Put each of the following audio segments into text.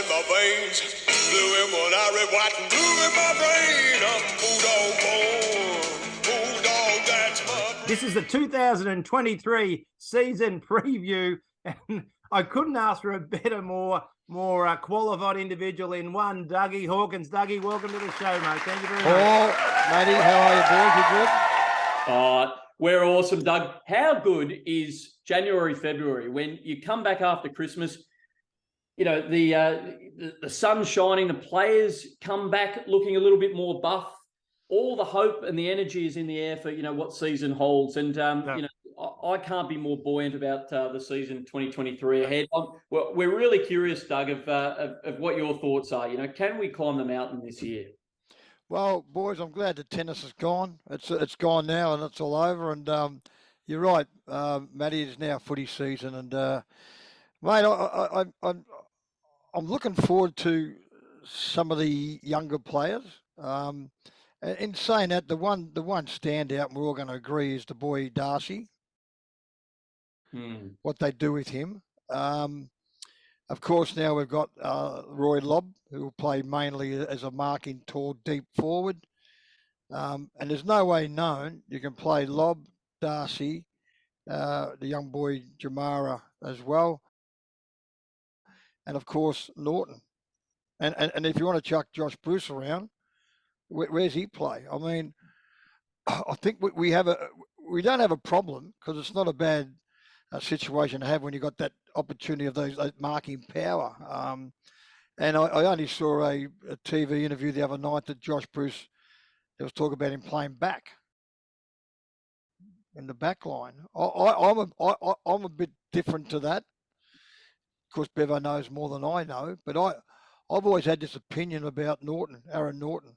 my veins, blue in one eye, red, white, and blue in my brain. I'm Bulldog, that's my brain. This is the 2023 season preview, and I couldn't ask for a better, more qualified individual in one, Dougie Hawkins. Dougie, welcome to the show, mate. Thank you very much. Paul, Mattie, how are you, boys? You good? We're awesome, Doug. How good is January, February, when you come back after Christmas, you know, the sun's shining, the players come back looking a little bit more buff. All the hope and the energy is in the air for, you know, what season holds. And, you know, I can't be more buoyant about the season 2023 ahead. We're really curious, Doug, of what your thoughts are. You know, can we climb the mountain this year? Well, boys, I'm glad the tennis is gone. It's gone now and it's all over. And you're right, Matty, it's now footy season. And, mate, I'm looking forward to some of the younger players. In saying that, the one standout, and we're all going to agree, is the boy Darcy. What they do with him. Of course, now we've got Roy Lobb, who will play mainly as a marking tall, deep forward. And there's no way known you can play Lobb, Darcy, the young boy Jamara as well, and of course Norton. And if you want to chuck Josh Bruce around, where's he play? I mean, I think we don't have a problem, because it's not a bad situation to have when you got that opportunity of those marking power. And I only saw a TV interview the other night that Josh Bruce, there was talk about him playing back in the back line. I'm a bit different to that. Of course, Bevo knows more than I know, but I've always had this opinion about Aaron Norton.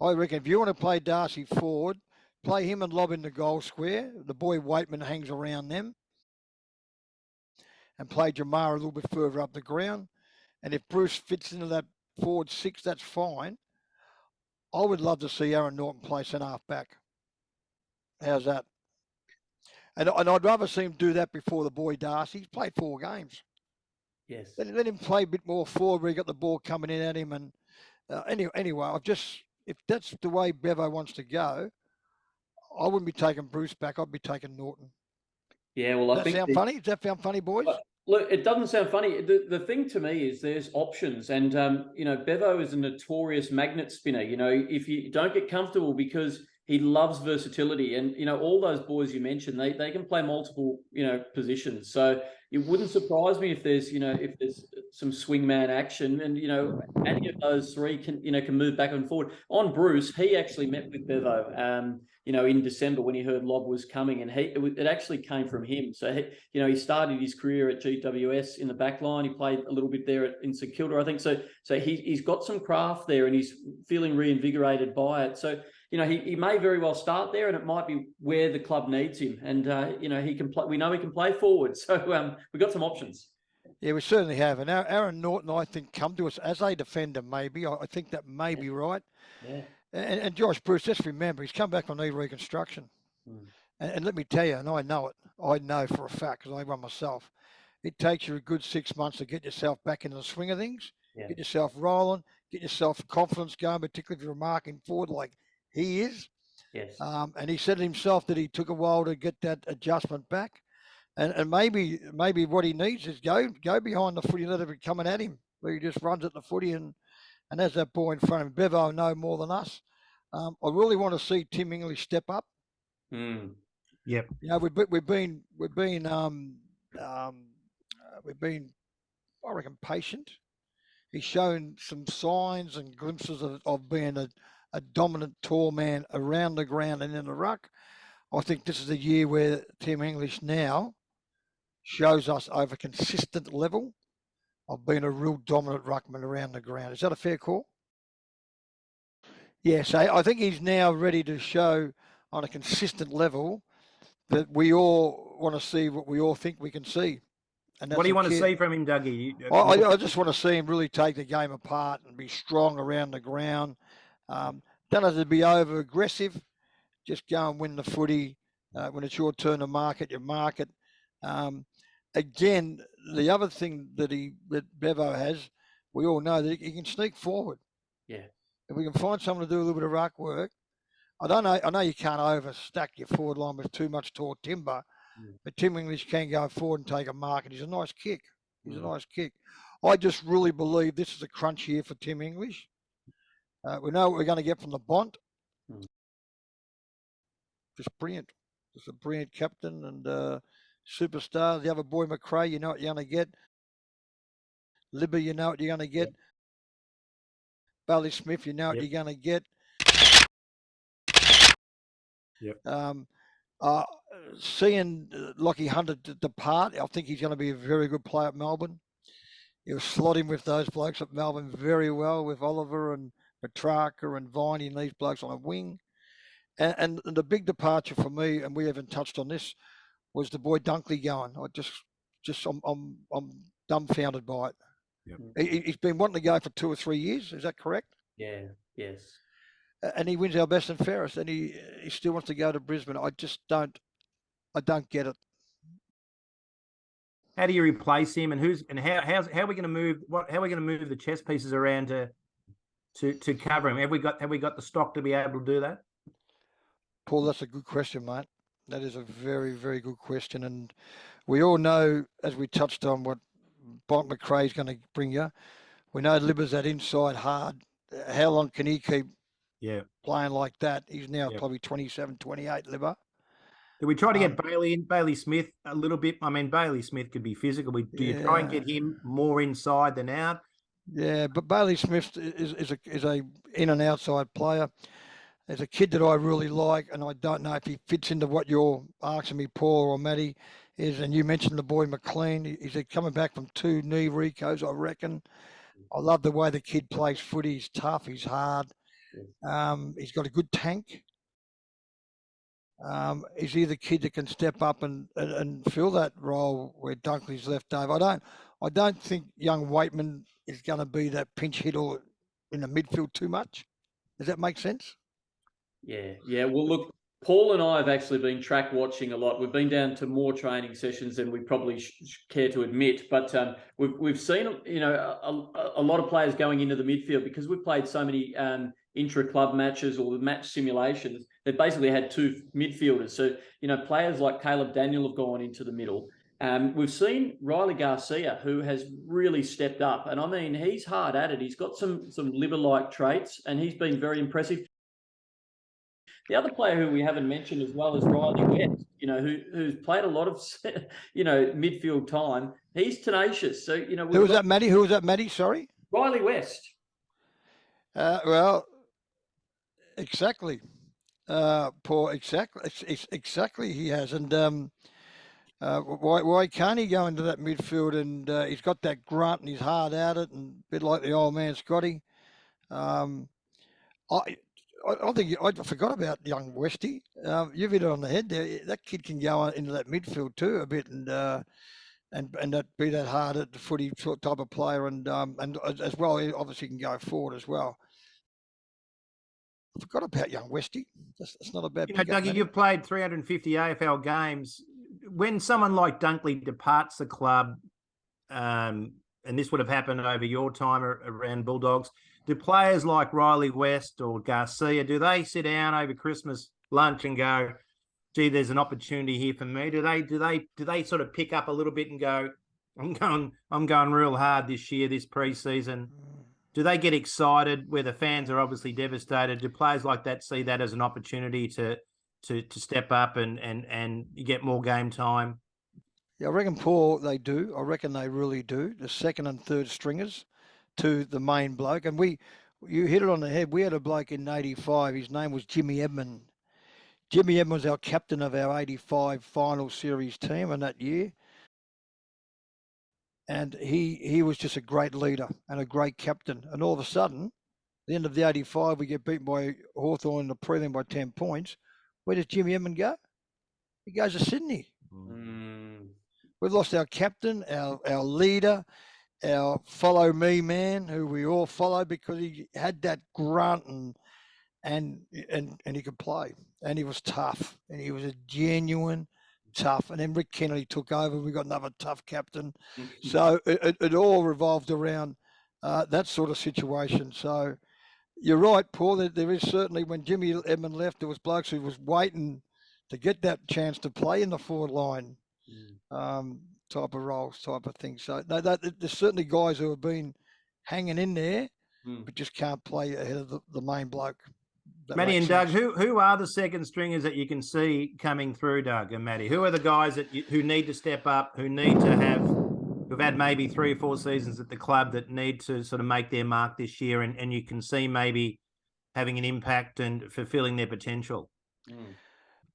I reckon if you want to play Darcy forward, play him and Lobb in the goal square. The boy Waitman hangs around them. And play Jamara a little bit further up the ground. And if Bruce fits into that forward six, that's fine. I would love to see Aaron Norton play centre-half back. How's that? And I'd rather see him do that before the boy Darcy. He's played 4 games. Yes. Let him play a bit more forward where he got the ball coming in at him. And anyway, if that's the way Bevo wants to go, I wouldn't be taking Bruce back. I'd be taking Norton. Yeah, well, Does that sound funny? Does that sound funny, boys? Look, it doesn't sound funny. The thing to me is there's options. And, you know, Bevo is a notorious magnet spinner. You know, if you don't get comfortable, because he loves versatility. And, you know, all those boys you mentioned, they can play multiple, you know, positions. So it wouldn't surprise me if there's some swingman action, and, you know, any of those three can move back and forward. On Bruce, he actually met with Bevo, you know, in December when he heard Lobb was coming, and it actually came from him. So, he started his career at GWS in the back line. He played a little bit there in St Kilda, I think. So he's got some craft there, and he's feeling reinvigorated by it. So, you know, he may very well start there, and it might be where the club needs him. And, you know, he can play. We know he can play forward. So we've got some options. Yeah, we certainly have. And Aaron Norton, I think, come to us as a defender, maybe. I think that may be right. Yeah. And Josh Bruce, just remember, he's come back from knee reconstruction. And let me tell you, and I know it. I know for a fact, because I run myself. It takes you a good 6 months to get yourself back into the swing of things, get yourself rolling, get yourself confidence going, particularly if you're marking forward like he is. Yes. And he said himself that he took a while to get that adjustment back. And maybe what he needs is go behind the footy, let it be coming at him, where he just runs at the footy and has that ball in front of him. Bevo know more than us. I really want to see Tim English step up. Yep. You know, we've been I reckon, patient. He's shown some signs and glimpses of being a dominant tall man around the ground and in the ruck. I think this is a year where Tim English now shows us over consistent level of being a real dominant ruckman around the ground. Is that a fair call? Yes, I think he's now ready to show on a consistent level that we all want to see what we all think we can see. And what do you want to see from him, Dougie? I just want to see him really take the game apart and be strong around the ground. Don't have to be over aggressive. Just go and win the footy. When it's your turn to mark it, you mark it. again, the other thing that Bevo has, we all know that he can sneak forward. Yeah. If we can find someone to do a little bit of ruck work, I know you can't overstack your forward line with too much tall timber, but Tim English can go forward and take a mark, and he's a nice kick. He's a nice kick. I just really believe this is a crunch year for Tim English. We know what we're going to get from the Bont. Just brilliant. Just a brilliant captain and superstar. The other boy, McRae, you know what you're going to get. Libby, you know what you're going to get. Bailey Smith, you know what you're going to get. Seeing Lockie Hunter depart, I think he's going to be a very good player at Melbourne. He'll slot him with those blokes at Melbourne very well, with Oliver and Petrarca and Viney and these blokes on a wing. And the big departure for me, and we haven't touched on this, was the boy Dunkley going. I'm dumbfounded by it. He's been wanting to go for 2 or 3 years. Is that correct? Yeah. Yes. And he wins our best and fairest, and he still wants to go to Brisbane. I don't get it. How do you replace him, and how are we going to move? How are we going to move the chess pieces around to cover him? Have we got the stock to be able to do that? Paul, that's a good question, mate. That is a very, very good question, and we all know, as we touched on, what Bont McRae is going to bring you. We know Libba's that inside hard. How long can he keep playing like that? He's now probably 27, 28, Libba. Do we try to get Bailey Smith a little bit? I mean, Bailey Smith could be physical. Do you try and get him more inside than out? Yeah, but Bailey Smith is a in and outside player. There's a kid that I really like, and I don't know if he fits into what you're asking me, Paul or Matty, is, and you mentioned the boy McLean. He's coming back from 2 knee recos, I reckon. I love the way the kid plays footy. He's tough. He's hard. He's got a good tank. Is he the kid that can step up and fill that role where Dunkley's left over? I don't think young Waitman is going to be that pinch hitter in the midfield too much. Does that make sense? Yeah. Well, look, Paul and I have actually been track watching a lot. We've been down to more training sessions than we probably care to admit, but we've seen a lot of players going into the midfield because we've played so many intra-club matches or the match simulations. They've basically had 2 midfielders. So players like Caleb Daniel have gone into the middle. We've seen Riley Garcia, who has really stepped up, and I mean he's hard at it. He's got some Libba-like traits, and he's been very impressive. The other player who we haven't mentioned as well is Riley West, who's played a lot of, midfield time. He's tenacious. So, Who was that, Matty? Sorry? Riley West. Well, exactly. Paul, exactly he has. And why can't he go into that midfield? And he's got that grunt and he's hard at it, and a bit like the old man Scotty. I think I forgot about young Westy. You've hit it on the head there. That kid can go into that midfield too a bit, and that be that hard at the footy type of player, and as well, he obviously can go forward as well. I forgot about young Westy. That's not a bad. Dougie, you've played 350 AFL games. When someone like Dunkley departs the club, and this would have happened over your time around Bulldogs, do players like Riley West or Garcia, do they sit down over Christmas lunch and go, gee, there's an opportunity here for me? Do they sort of pick up a little bit and go, I'm going real hard this year, this preseason? Do they get excited where the fans are obviously devastated? Do players like that see that as an opportunity to step up and you get more game time? Yeah, I reckon, Paul, they do. I reckon they really do. The second and third stringers to the main bloke. And you hit it on the head. We had a bloke in 85. His name was Jimmy Edmond. Jimmy Edmond was our captain of our 85 final series team in that year. And he was just a great leader and a great captain. And all of a sudden, at the end of the 85, we get beaten by Hawthorn in the prelim by 10 points. Where does Jimmy Edmond go? He goes to Sydney. We've lost our captain, our leader, our follow me man, who we all follow because he had that grunt and he could play, and he was tough, and he was a genuine tough. And then Rick Kennedy took over. We got another tough captain. So it all revolved around that sort of situation. So you're right, Paul. There is certainly, when Jimmy Edmund left, there was blokes who was waiting to get that chance to play in the forward line type of roles, type of thing. So there's certainly guys who have been hanging in there, but just can't play ahead of the main bloke. Matty and Doug, who are the second stringers that you can see coming through, Doug and Matty? Who are the guys who need to step up, who've had maybe 3 or 4 seasons at the club that need to sort of make their mark this year, and you can see maybe having an impact and fulfilling their potential?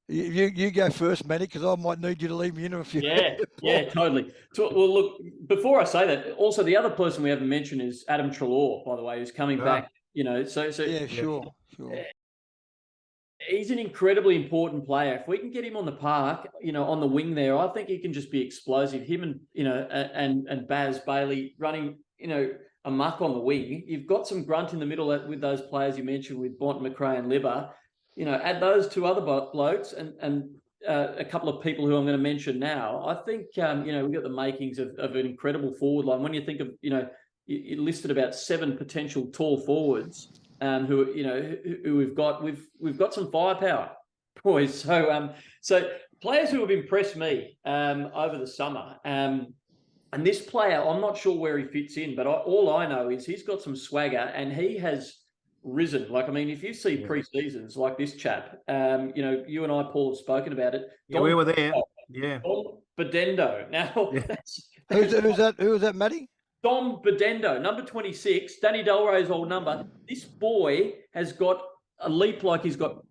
You go first, Matty, because I might need you to leave me in a few. Yeah, totally. Well, look, before I say that, also the other person we haven't mentioned is Adam Treloar, by the way, who's coming back. So yeah, sure. He's an incredibly important player. If we can get him on the park, on the wing there, I think he can just be explosive. Him and Baz Bailey running, a muck on the wing. You've got some grunt in the middle with those players you mentioned with Bont, McRae and Libba. Add those 2 other blokes and a couple of people who I'm going to mention now. I think, we've got the makings of an incredible forward line. When you think of, you listed about 7 potential tall forwards. Who we've got some firepower, boys. So players who have impressed me over the summer. And this player, I'm not sure where he fits in, but all I know is he's got some swagger and he has risen. If you see pre-seasons like this chap, you and I, Paul, have spoken about it. Yeah, we were there. Yeah. Dom Bedendo. Now, Who was that, Matty? Dom Bedendo, number 26, Danny Delray's old number. This boy has got a leap like he's got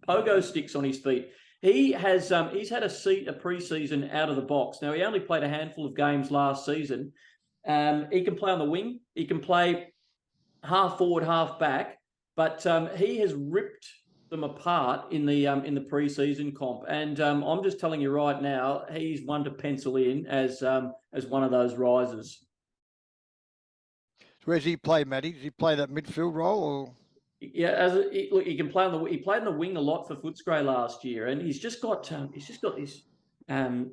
pogo sticks on his feet. He has he's had a pre-season out of the box. Now, he only played a handful of games last season. He can play on the wing. He can play half forward, half back. But he has ripped them apart in the pre-season comp. And I'm just telling you right now, he's one to pencil in as one of those risers. Where's he play, Matty? Does he play that midfield role? Or? Yeah, he can play he played in the wing a lot for Footscray last year, and he's just got this bit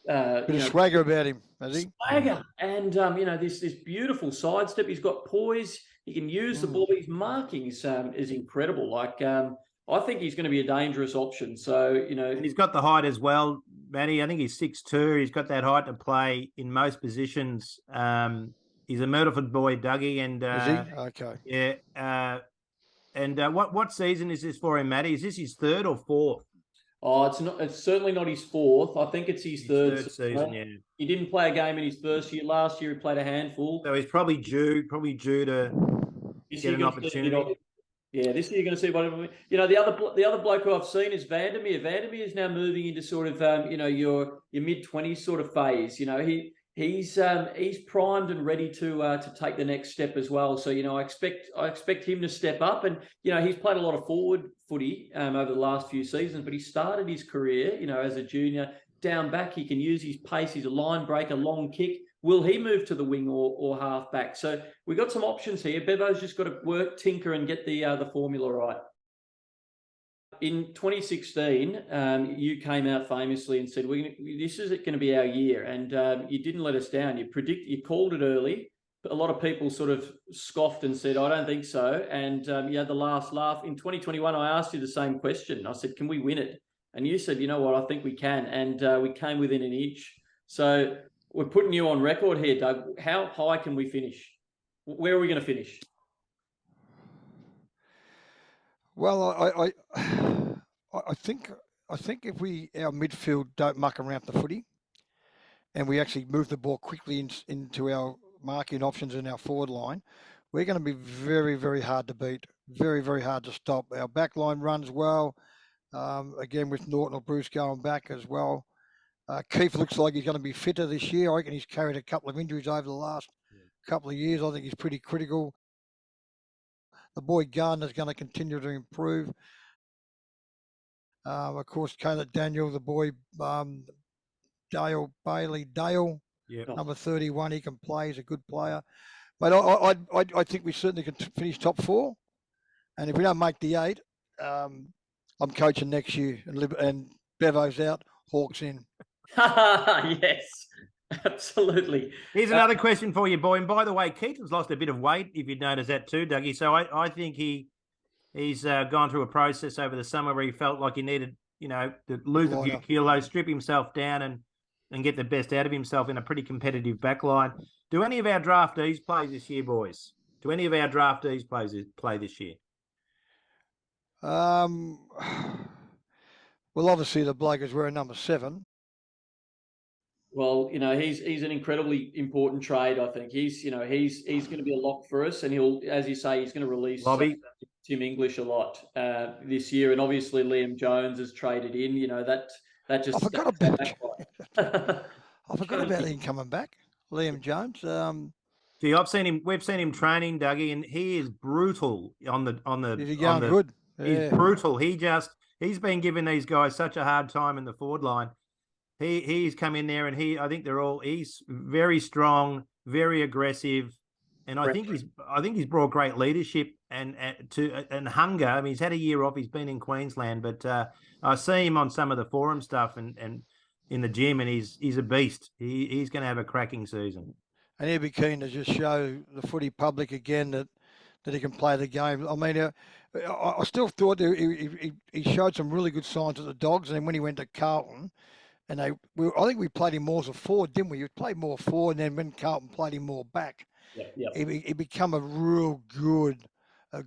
of swagger about him, has he? Swagger, and this beautiful sidestep. He's got poise. He can use the ball. His marking is incredible. I think he's going to be a dangerous option. So and he's got the height as well, Matty. I think he's 6'2". He's got that height to play in most positions. He's a Myrtleford boy, Dougie, and is he? Okay. Yeah. And what season is this for him, Matty? Is this his 3rd or 4th? Oh, it's not. It's certainly not his 4th. I think it's his third season. Yeah. He didn't play a game in his first year. Last year, he played a handful. So he's probably due to get an opportunity. Yeah, this year you're going to see whatever. The other bloke who I've seen is Vandermeer. Vandermeer is now moving into sort of your mid-20s sort of phase. He's primed and ready to take the next step as well. So I expect him to step up, and he's played a lot of forward footy over the last few seasons, but he started his career as a junior down back. He can use his pace. He's a line breaker, long kick. Will he move to the wing or half back? So we've got some options here. Bevo's just got to tinker and get the formula right. In 2016, you came out famously and said, this is going to be our year. And you didn't let us down. You called it early. A lot of people sort of scoffed and said, I don't think so. And you had the last laugh. In 2021, I asked you the same question. I said, can we win it? And you said, you know what, I think we can. And we came within an inch. So we're putting you on record here, Doug. How high can we finish? Where are we going to finish? Well, I think if our midfield don't muck around the footy, and we actually move the ball quickly into our marking options in our forward line, we're going to be very, very hard to beat, very, very hard to stop. Our back line runs well. Again, with Norton or Bruce going back as well. Keith looks like he's going to be fitter this year. I reckon he's carried a couple of injuries over the last couple of years. I think he's pretty critical. The boy Gardner's going to continue to improve. Of course, Caleb Daniel, the boy Dale Bailey, number 31, he can play. He's a good player. But I think we certainly can finish top 4. And if we don't make the 8, I'm coaching next year and Bevo's out. Hawks in. Yes, absolutely. Here's another question for you, boy. And by the way, Keaton's lost a bit of weight, if you'd noticed that too, Dougie. So I think he's gone through a process over the summer where he felt like he needed, to lose a few kilos, strip himself down and get the best out of himself in a pretty competitive backline. Do any of our draftees play this year, boys? Do any of our draftees play this year? Well, obviously the bloke is wearing number 7. Well, he's an incredibly important trade. I think he's going to be a lock for us, and he'll, as you say, he's going to release Tim English a lot this year, and obviously Liam Jones has traded in. That just I forgot about I forgot about him coming back, Liam Jones. See, we've seen him training, Dougie, and he is brutal on the. Is he going good? He's brutal. He's been giving these guys such a hard time in the forward line. He's come in there, and I think he's very strong, very aggressive, and I think he's brought great leadership and hunger. I mean, he's had a year off. He's been in Queensland, but I see him on some of the forum stuff and in the gym, and he's a beast. He's going to have a cracking season. And he'll be keen to just show the footy public again that he can play the game. I mean, I still thought he showed some really good signs at the Dogs, and then when he went to Carlton. And I think we played him more as a forward, didn't we? We played more forward, and then when Carlton played him more back, he become a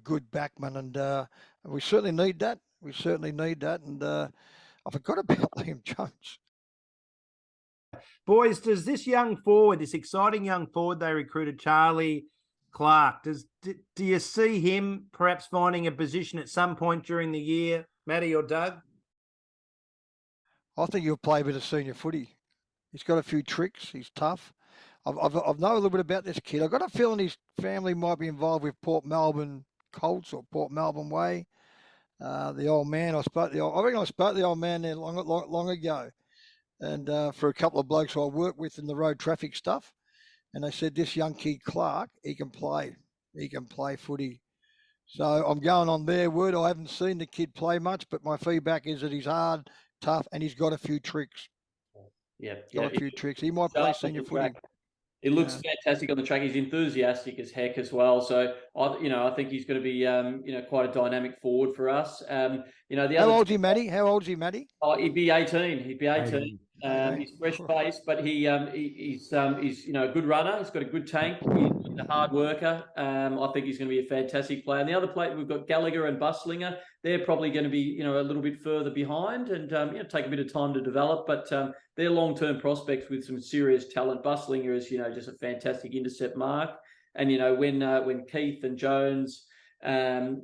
good backman, and we certainly need that. And I forgot about Liam Jones. Boys, does this exciting young forward they recruited, Charlie Clark, do you see him perhaps finding a position at some point during the year, Matty or Doug? I think he'll play a bit of senior footy. He's got a few tricks. He's tough. I've known a little bit about this kid. I've got a feeling his family might be involved with Port Melbourne Colts or Port Melbourne Way. The old man, I reckon I spoke to the old man there long ago, and for a couple of blokes I work with in the road traffic stuff, and they said this young kid Clark, he can play footy. So I'm going on their word. I haven't seen the kid play much, but my feedback is that he's hard, tough, and he's got a few tricks. Got a few tricks. He might play senior footy. It looks fantastic on the track. He's enthusiastic as heck as well. So I think he's going to be quite a dynamic forward for us. How old's he, Matty? Oh, he'd be 18. He'd be 18. He's fresh faced, but he's a good runner. He's got a good tank. He's a hard worker. I think he's going to be a fantastic player. And the other player, we've got Gallagher and Buslinger. They're probably going to be a little bit further behind and take a bit of time to develop. But they're long-term prospects with some serious talent. Buslinger is just a fantastic intercept mark. And when Keith and Jones as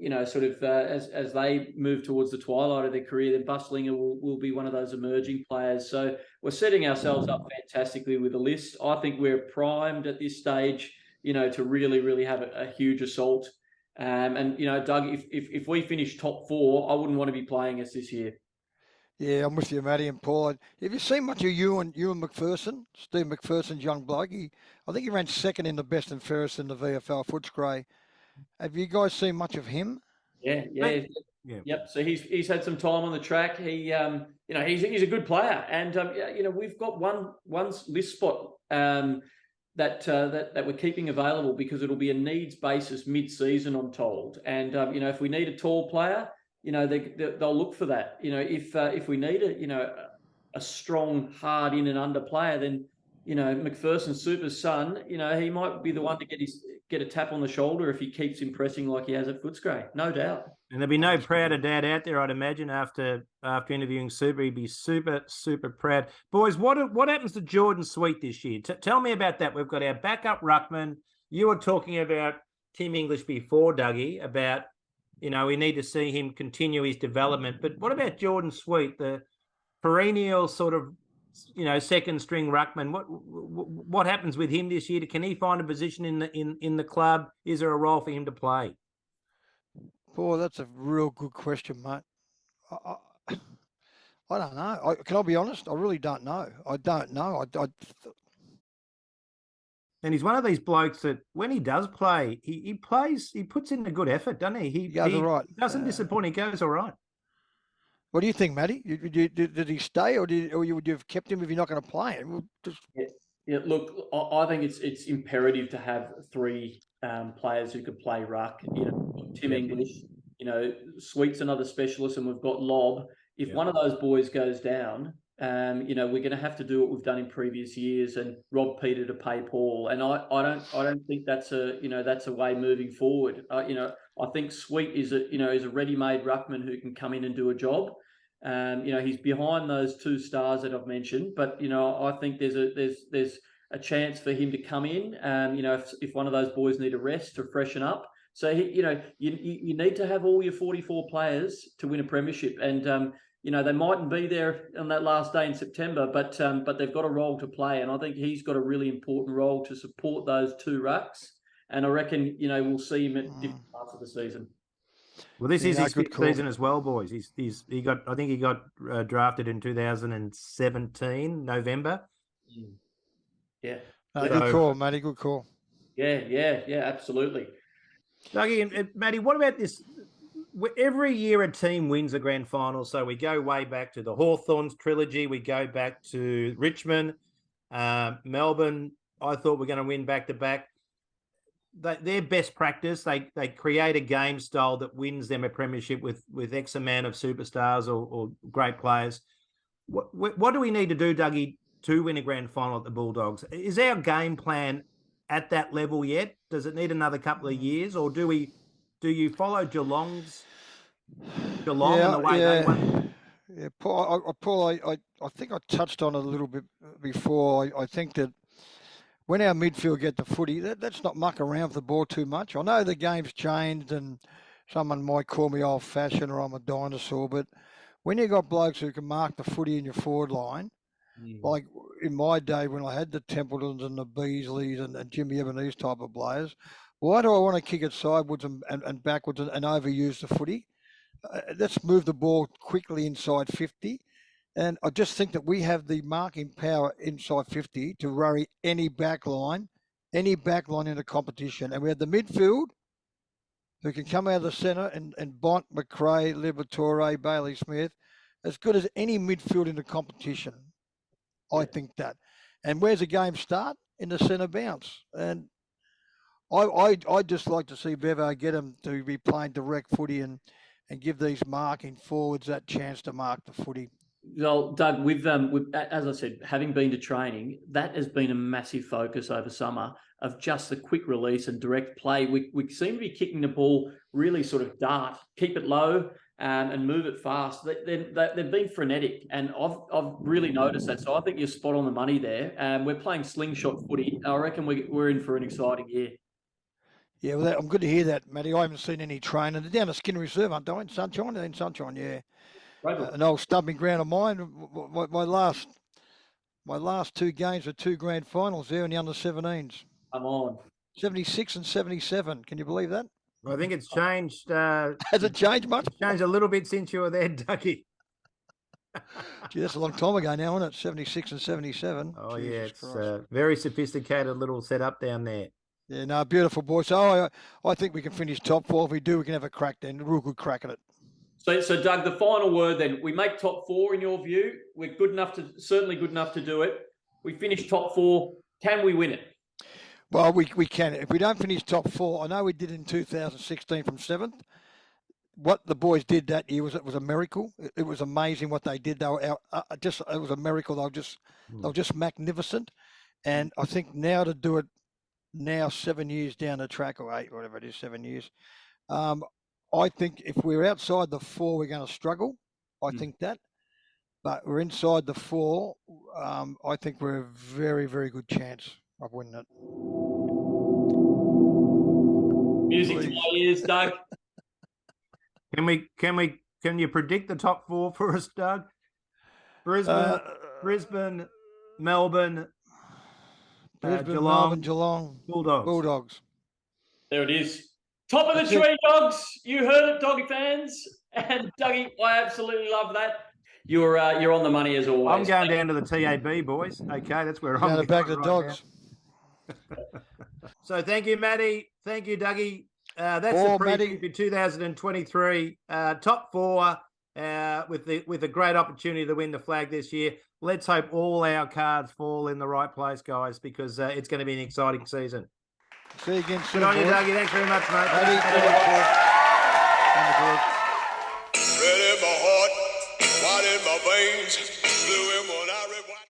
they move towards the twilight of their career, then Buslinger will be one of those emerging players. So we're setting ourselves up fantastically with the list. I think we're primed at this stage, to really, really have a huge assault. Doug, if we finish top 4, I wouldn't want to be playing us this year. Yeah, I'm with you, Matty and Paul. Have you seen much of Ewan McPherson? Steve McPherson's young bloke. I think he ran second in the best and fairest in the VFL Footscray. Have you guys seen much of him? Yeah. Yep. So he's had some time on the track. He's a good player, and we've got one list spot that we're keeping available because it'll be a needs basis mid-season, I'm told. And if we need a tall player, they'll look for that. If we need a strong, hard in and under player, then McPherson Super's son, he might be the one to get a tap on the shoulder if he keeps impressing like he has at Footscray, no doubt. And there'll be no prouder dad out there, I'd imagine, after interviewing Super. He'd be super, super proud. Boys, what happens to Jordan Sweet this year? Tell me about that. We've got our backup ruckman. You were talking about Tim English before, Dougie, about, we need to see him continue his development. But what about Jordan Sweet, the perennial sort of, second string ruckman? What happens with him this year? Can he find a position in the club? Is there a role for him to play? Boy, that's a real good question, mate. I don't know. Can I be honest? I really don't know. I don't know. And he's one of these blokes that when he does play, he plays, he puts in a good effort, doesn't he? He goes all right. He doesn't disappoint. He goes all right. What do you think, Matty? Did he stay, or would you have kept him if you're not going to play him? We'll just... Yeah, look, I think it's imperative to have three players who could play ruck. You know, Tim English, you know, Sweet's another specialist, and we've got Lob. If one of those boys goes down, you know, we're going to have to do what we've done in previous years and rob Peter to pay Paul. And I don't think that's a way moving forward. You know, I think Sweet is a ready-made ruckman who can come in and do a job. You know, he's behind those two stars that I've mentioned, but you know, I think there's a chance for him to come in. You know, if one of those boys need a rest to freshen up. So you know, you need to have all your 44 players to win a premiership, and you know, they mightn't be there on that last day in September, but they've got a role to play, and I think he's got a really important role to support those two rucks. And I reckon, you know, we'll see him at different parts of the season. Well, this is his fifth season as well, boys. He got drafted in 2017 November. Yeah. Good call, Matty. Good call. Yeah, absolutely. Dougie and Matty, what about this? Every year a team wins a grand final. So we go way back to the Hawthorns trilogy. We go back to Richmond, Melbourne. I thought we're going to win back to back. Their best practice, they create a game style that wins them a premiership with X amount of superstars or great players. What do we need to do, Dougie, to win a grand final at the Bulldogs? Is our game plan at that level yet? Does it need another couple of years, or do you follow Geelong and the way they won? Yeah, Paul, I think I touched on it a little bit before. I think that when our midfield get the footy, let's not muck around with the ball too much. I know the game's changed and someone might call me old-fashioned or I'm a dinosaur, but when you got blokes who can mark the footy in your forward line, like in my day when I had the Templetons and the Beasleys and Jimmy Evans, these type of players, why do I want to kick it sideways and backwards and overuse the footy? Let's move the ball quickly inside 50. And I just think that we have the marking power inside 50 to worry any backline in the competition. And we have the midfield who can come out of the centre and Bont, McRae, Liberatore, Bailey Smith, as good as any midfield in the competition. I think that. And where's the game start? In the centre bounce. And I'd just like to see Bevo get him to be playing direct footy and give these marking forwards that chance to mark the footy. Well, Doug, with as I said, having been to training, that has been a massive focus over summer of just the quick release and direct play. We seem to be kicking the ball really sort of dart, keep it low and move it fast. They've been frenetic, and I've really noticed that. So I think you're spot on the money there. We're playing slingshot footy. I reckon we're in for an exciting year. Yeah, well, I'm good to hear that, Matty. I haven't seen any training. They're down at Skinner Reserve, aren't they? In Sunshine? They're in Sunshine, yeah. An old stumping ground of mine. My last two games were two grand finals there in the under-17s. Come on. 76 and 77. Can you believe that? Well, I think it's changed. Has it changed much? It's changed a little bit since you were there, Dougie. Gee, that's a long time ago now, isn't it? 76 and 77. Oh, Jesus yeah. It's Christ. very sophisticated little setup down there. Yeah, no, beautiful, boy. So I think we can finish top four. If we do, we can have a crack then. A real good crack at it. So Doug, the final word then. We make top four in your view. We're certainly good enough to do it. We finish top four. Can we win it? Well, we can. If we don't finish top four, I know we did in 2016 from 7th. What the boys did that year was a miracle. It was amazing what they did. They were it was a miracle. They were just magnificent. And I think now to do it now 7 years down the track, or 8, whatever it is, 7 years. I think if we're outside the 4, we're going to struggle. I think that. But we're inside the 4. I think we're a very, very good chance of winning it. Music to my ears, Doug. Can you predict the top 4 for us, Doug? Brisbane, Melbourne, Geelong, Bulldogs. There it is. Top of the tree, Dogs. You heard it, Doggy fans. And Dougie, I absolutely love that. You're on the money as always. I'm going down to the TAB, boys. Okay, that's where I'm going. Back to the Dogs. So thank you, Matty. Thank you, Dougie. That's the preview for 2023. Top 4. with a great opportunity to win the flag this year. Let's hope all our cards fall in the right place, guys, because it's going to be an exciting season. See you again soon. Good on you, boys. Dougie. Thanks very much, mate. Matty, Red in my heart, white in my veins, blue in my eyes.